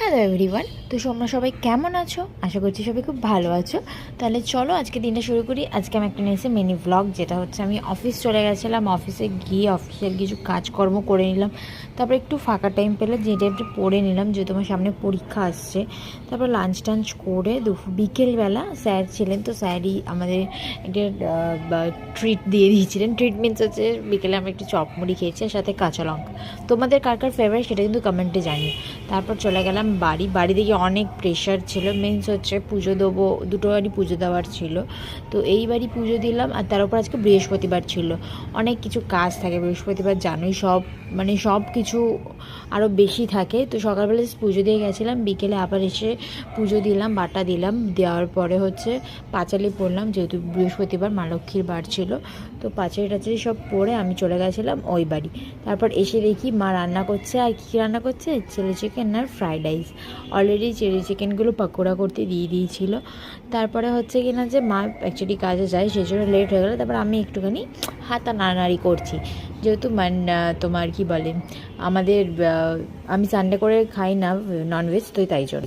Hello everyone, তো তোমরা সবাই কেমন আছো? আশা করছি সবাই খুব ভালো আছো। তাহলে চলো আজকে দিনটা শুরু করি। আজকে আমি একটা নিয়েছি মিনি ভ্লগ, যেটা হচ্ছে আমি অফিস চলে গেছিলাম। অফিসে গিয়ে অফিসের কিছু কাজকর্ম করে নিলাম, তারপর একটু ফাঁকা টাইম পেলে যে টাইমটা পড়ে নিলাম, যেহেতু আমার সামনে পরীক্ষা আসছে। তারপর লাঞ্চ টাঞ্চ করে বিকেলবেলা স্যার ছিলেন, তো স্যারই আমাদের একটা ট্রিট দিয়ে দিয়েছিলেন। ট্রিট মিনস হচ্ছে বিকেলে আমরা একটু চপ মুড়ি খেয়েছি, আর সাথে কাঁচা লঙ্কা। তোমাদের কার কার ফেভারিট সেটা কিন্তু কমেন্টে জানিও। তারপর চলে গেলাম বাড়ি থেকে অনেক প্রেশার ছিল, মিনস হচ্ছে পুজো দেবো, দুটো বাড়ি পুজো দেওয়ার ছিল। তো এই বাড়ি পুজো দিলাম, আর তার উপর আজকে বৃহস্পতিবার ছিল, অনেক কিছু কাজ থাকে বৃহস্পতিবার, জানোই সব সব কিছু আরও বেশি থাকে। তো সকালবেলা পুজো দিয়ে গেছিলাম, বিকেলে আবার এসে পুজো দিলাম, বাটা দিলাম, দেওয়ার পরে হচ্ছে পাঁচালি পড়লাম, যেহেতু বৃহস্পতিবার মা লক্ষ্মীর বার ছিল। তো পাঁচালি টাচালি সব পড়ে আমি চলে গেছিলাম ওই বাড়ি। তারপর এসে দেখি মা রান্না করছে, আর কী রান্না করছে, চিলি চিকেন আর ফ্রাইড রাইস। অলরেডি চিলি চিকেনগুলো পকোড়া করতে দিয়ে দিয়েছিল। তারপরে হচ্ছে কি না, যে মা অ্যাকচুয়ালি কাজে যায়, সেই জন্য লেট হয়ে গেলো। তারপর আমি একটুখানি হাতা নাড়ানাড়ি করছি, যেহেতু তোমার কি বলে আমাদের আমি সানডে করে খাই না ননভেজ, তো তাই জন্য।